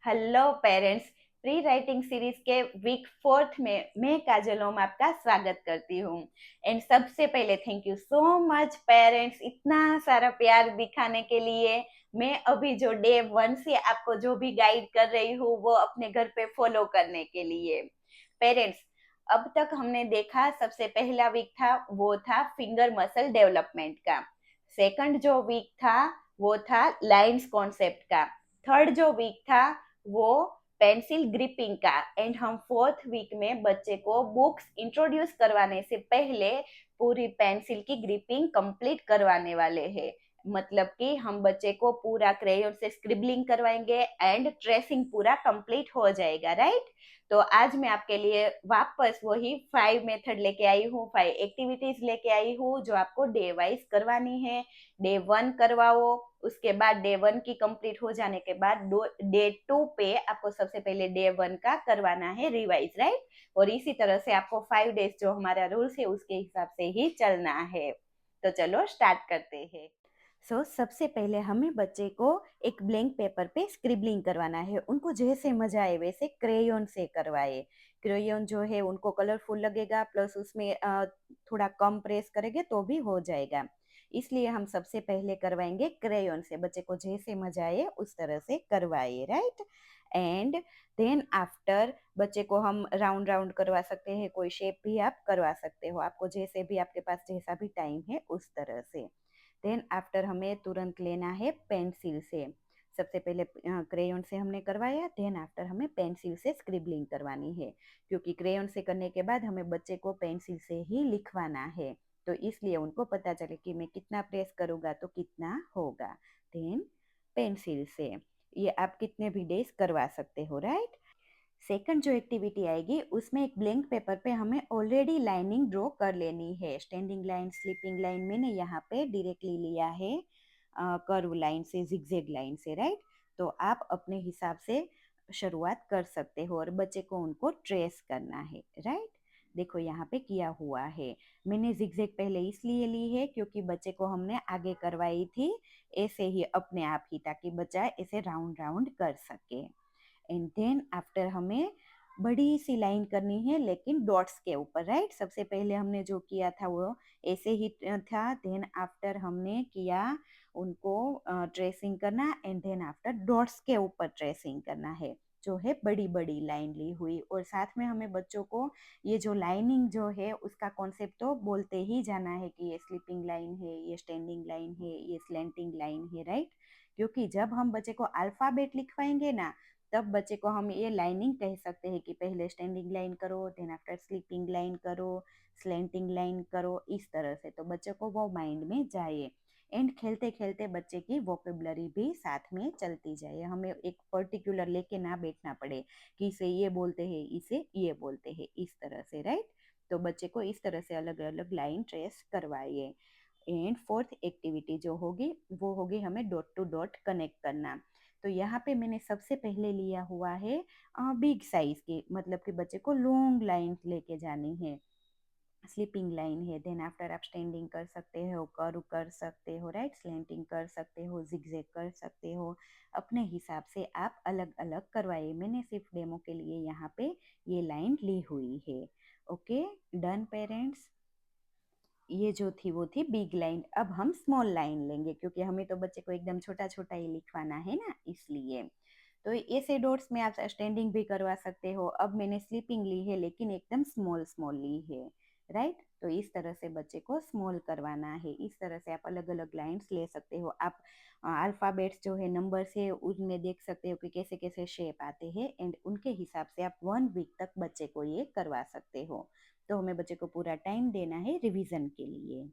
Hello parents. Pre writing series के week fourth में मैं काजल ओम आपका स्वागत करती हूँ। एंड सबसे पहले thank you so much parents, इतना सारा प्यार दिखाने के लिए। मैं अभी जो डे वन से आपको जो भी गाइड कर रही हूँ वो अपने घर पे फॉलो करने के लिए। पेरेंट्स, अब तक हमने देखा सबसे पहला वीक था वो था फिंगर मसल डेवलपमेंट का। सेकंड जो वीक था वो था लाइंस कॉन्सेप्ट का। थर्ड जो वीक था वो पेंसिल ग्रिपिंग का। एंड हम फोर्थ वीक में बच्चे को बुक्स इंट्रोड्यूस करवाने से पहले पूरी पेंसिल की ग्रिपिंग कंप्लीट करवाने वाले हैं। मतलब कि हम बच्चे को पूरा क्रेयोन से स्क्रिबलिंग करवाएंगे एंड ट्रेसिंग पूरा कंप्लीट हो जाएगा, राइट। तो आज मैं आपके लिए वापस वही 5 मेथड लेके आई हूँ, 5 एक्टिविटीज लेके आई हूँ जो आपको डे वाइज करवानी है। डे वन करवाओ, उसके बाद डे वन की कंप्लीट हो जाने के बाद डे टू पे आपको सबसे पहले डे वन का करवाना है रिवाइज, राइट। और इसी तरह से आपको 5 डेज जो हमारा रूल्स है उसके हिसाब से ही चलना है। तो चलो स्टार्ट करते हैं। सबसे पहले हमें बच्चे को एक ब्लैंक पेपर पे स्क्रिबलिंग करवाना है। उनको जैसे मजा आए वैसे क्रेयोन से करवाए। क्रेयोन जो है उनको कलरफुल लगेगा, प्लस उसमें थोड़ा कम प्रेस करेंगे तो भी हो जाएगा। इसलिए हम सबसे पहले करवाएंगे क्रेयोन से। बच्चे को जैसे मजा आए उस तरह से करवाइए, राइट। एंड देन आफ्टर बच्चे को हम राउंड राउंड करवा सकते हैं, कोई शेप भी आप करवा सकते हो, आपको जैसे भी, आपके पास जैसा भी टाइम है उस तरह से। देन आफ्टर हमें तुरंत लेना है पेंसिल से। सबसे पहले क्रेयोन से हमने करवाया, देन आफ्टर हमें पेंसिल से स्क्रिबलिंग करवानी है, क्योंकि क्रेयोन से करने के बाद हमें बच्चे को पेंसिल से ही लिखवाना है। तो इसलिए उनको पता चले कि मैं कितना प्रेस करूँगा तो कितना होगा। देन पेंसिल से ये आप कितने भी डेज करवा सकते हो, राइट। सेकंड जो एक्टिविटी आएगी उसमें एक ब्लैंक पेपर पे हमें ऑलरेडी लाइनिंग ड्रॉ कर लेनी है। स्टैंडिंग लाइन, स्लीपिंग लाइन मैंने यहाँ पे डायरेक्टली लिया है कर्व लाइन से, जिगजैग लाइन से, राइट। तो आप अपने हिसाब से शुरुआत कर सकते हो और बच्चे को उनको ट्रेस करना है, राइट। देखो यहाँ पे किया हुआ है। मैंने जिगजैग पहले इसलिए ली है क्योंकि बच्चे को हमने आगे करवाई थी ऐसे ही अपने आप ही, ताकि बच्चा ऐसे राउंड राउंड कर सके। एंड देन आफ्टर हमें बड़ी सी लाइन करनी है लेकिन डॉट्स के ऊपर, राइट। सबसे पहले हमने जो किया था वो ऐसे ही था। देन आफ्टर हमने किया उनको ट्रेसिंग करना, एंड देन आफ्टर डॉट्स के ऊपर ट्रेसिंग करना है, जो है बड़ी बड़ी लाइन ली हुई। और साथ में हमें बच्चों को ये जो लाइनिंग जो है उसका कॉन्सेप्ट तो बोलते ही जाना है कि ये स्लीपिंग लाइन है, ये स्टैंडिंग लाइन है, ये स्लैंटिंग लाइन है, राइट। क्योंकि जब हम बच्चे को अल्फाबेट लिखवाएंगे ना, तब बच्चे को हम ये लाइनिंग कह सकते हैं कि पहले स्टैंडिंग लाइन करो, देन आफ्टर स्लीपिंग लाइन करो, स्लैंटिंग लाइन करो, इस तरह से। तो बच्चे को वो माइंड में जाए। एंड खेलते खेलते बच्चे की वोकेबलरी भी साथ में चलती जाए। हमें एक पर्टिकुलर लेके ना बैठना पड़े कि इसे ये बोलते हैं, इसे ये बोलते हैं, इस तरह से, राइट। तो बच्चे को इस तरह से अलग अलग लाइन ट्रेस करवाइए। एंड फोर्थ एक्टिविटी जो होगी वो होगी हमें डॉट टू डॉट कनेक्ट करना। तो यहाँ पे मैंने सबसे पहले लिया हुआ है बिग साइज की, मतलब कि बच्चे को लॉन्ग लाइन लेके जानी है। स्लीपिंग लाइन है, देन आफ्टर आप स्टैंडिंग कर सकते हो, कर्व कर सकते हो, राइट, स्लैंटिंग कर सकते हो, जिगजैग कर सकते हो। अपने हिसाब से आप अलग अलग करवाइए। मैंने सिर्फ डेमो के लिए यहाँ पे ये लाइन ली हुई है। Okay, done parents. ये जो थी वो थी बिग लाइन। अब हम स्मॉल लाइन लेंगे क्योंकि हमें तो बच्चे को एकदम छोटा छोटा ही लिखवाना है ना, इसलिए। तो ऐसे डॉट्स में आप स्टैंडिंग भी करवा सकते हो। अब मैंने स्लीपिंग ली है लेकिन एकदम स्मॉल स्मॉल ली है, राइट। तो इस तरह से बच्चे को स्मॉल करवाना है। इस तरह से आप अलग अलग लाइंस ले सकते हो। आप अल्फ़ाबेट्स जो है नंबर से उनमें देख सकते हो कि कैसे कैसे शेप आते हैं, एंड उनके हिसाब से आप 1 वीक तक बच्चे को ये करवा सकते हो। तो हमें बच्चे को पूरा टाइम देना है रिवीजन के लिए।